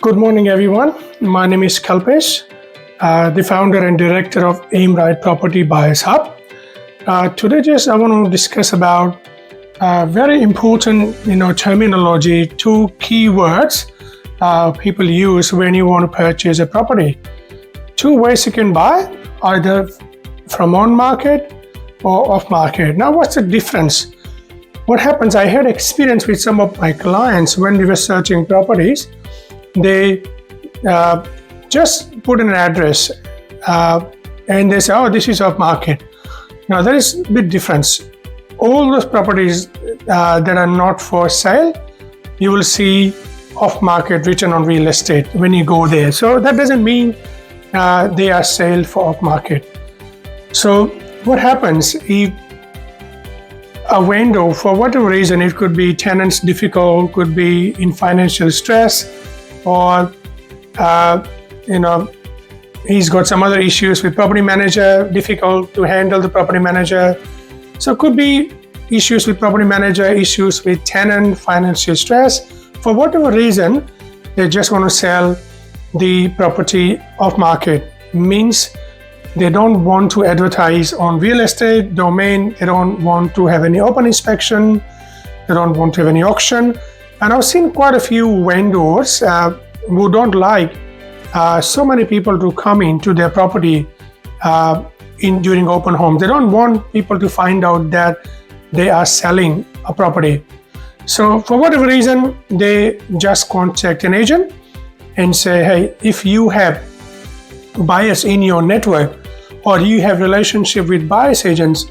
Good morning, everyone. My name is Kalpesh, the founder and director of AimRight Property Buyers Hub. Today, I want to discuss about very important, terminology, two keywords people use when you want to purchase a property. Two ways you can buy, either from on market or off market. Now, what's the difference? What happens? I had experience with some of my clients when we were searching properties. They just put in an address and they say, oh, this is off market. Now there is a big difference. All those properties that are not for sale, you will see off market written on real estate when you go there. So that doesn't mean they are sale for off market. So what happens if a vendor, for whatever reason, it could be tenants difficult, could be in financial stress, or he's got some other issues with property manager, difficult to handle the property manager. So could be issues with property manager, issues with tenant, financial stress. For whatever reason, they just want to sell the property off market. Means they don't want to advertise on real estate domain. They don't want to have any open inspection. They don't want to have any auction. And I've seen quite a few vendors who don't like so many people to come into their property during open home. They don't want people to find out that they are selling a property. So for whatever reason, they just contact an agent and say, hey, if you have buyers in your network or you have relationship with buyers agents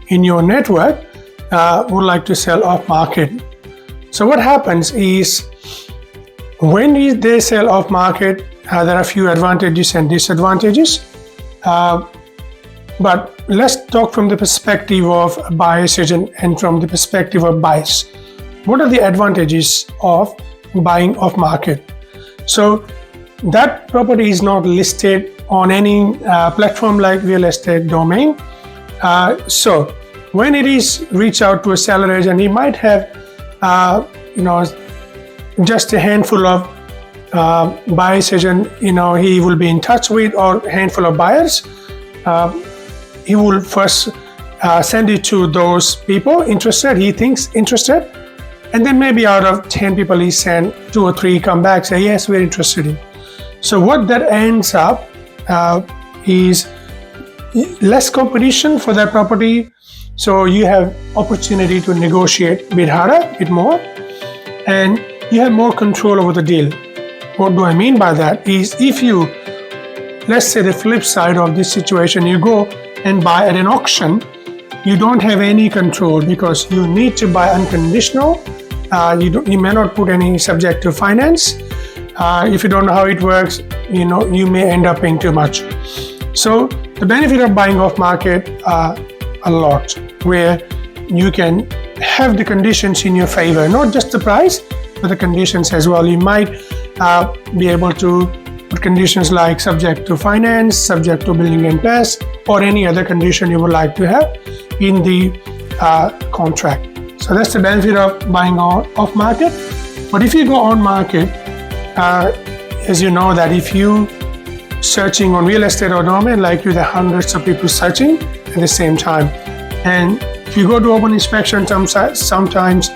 in your network, would like to sell off market. So what happens is when they sell off market, there are a few advantages and disadvantages. But let's talk from the perspective of a buyer's agent and from the perspective of buyers. What are the advantages of buying off market? So that property is not listed on any platform like real estate domain. So when it is reach out to a seller agent, he might have just a handful of buyers agent, he will be in touch with, or a handful of buyers. He will first send it to those people interested, he thinks interested. And then maybe out of 10 people he sent 2 or 3 come back, say, yes, we're interested in. So what that ends up is less competition for that property. So you have opportunity to negotiate a bit harder, a bit more, and you have more control over the deal. What do I mean by that is if you, let's say the flip side of this situation, you go and buy at an auction, you don't have any control because you need to buy unconditional. You may not put any subject to finance. If you don't know how it works, you may end up paying too much. So the benefit of buying off market are a lot, where you can have the conditions in your favor, not just the price, but the conditions as well. You might be able to put conditions like subject to finance, subject to building and test, or any other condition you would like to have in the contract. So that's the benefit of buying off market. But if you go on market, as you know that if you searching on real estate or domain, like you, there are hundreds of people searching at the same time. And if you go to open inspection, sometimes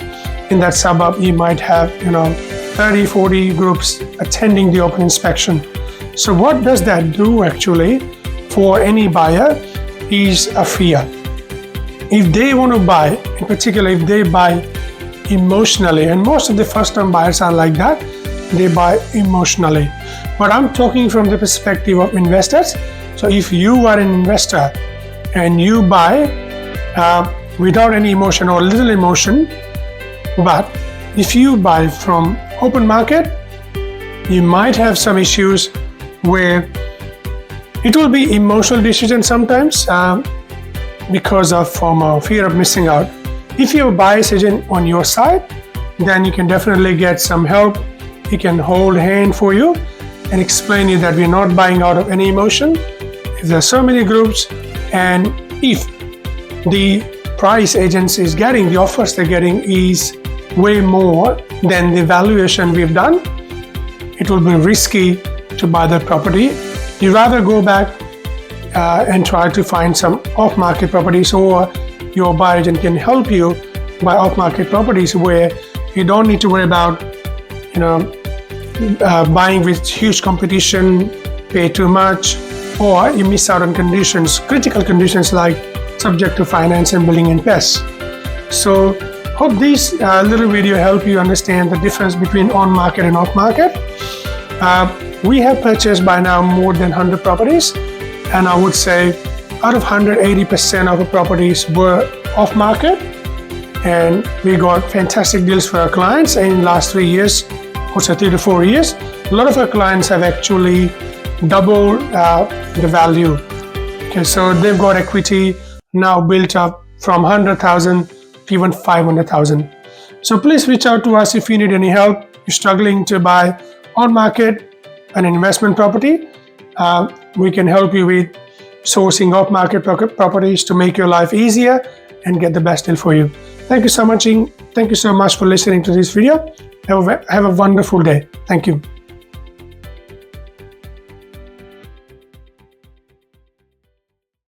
in that suburb, you might have, 30, 40 groups attending the open inspection. So what does that do actually for any buyer is a fear. If they want to buy, in particular, if they buy emotionally, and most of the first-time buyers are like that, they buy emotionally. But I'm talking from the perspective of investors. So if you are an investor and you buy without any emotion or little emotion, but if you buy from open market, you might have some issues where it will be emotional decision sometimes because of FOMO, fear of missing out. If you have a buyer's agent on your side, then you can definitely get some help. He can hold hand for you and explain you that we're not buying out of any emotion. If there are so many groups, and if the price agents is getting, the offers they're getting is way more than the valuation we've done, it will be risky to buy that property. You rather go back and try to find some off-market properties, or your buyer agent can help you buy off-market properties where you don't need to worry about buying with huge competition, pay too much, or you miss out on critical conditions like subject to finance and building and pests. So hope this little video help you understand the difference between on-market and off-market. We have purchased by now more than 100 properties, and I would say out of 180% of the properties were off-market, and we got fantastic deals for our clients in the last 3 years, also 3 to 4 years. A lot of our clients have actually doubled the value. Okay, so they've got equity now built up from 100,000 to even 500,000. So please reach out to us if you need any help. You're struggling to buy on market an investment property. We can help you with sourcing off market properties to make your life easier and get the best deal for you. Thank you so much for listening to this video. Have a wonderful day. Thank you.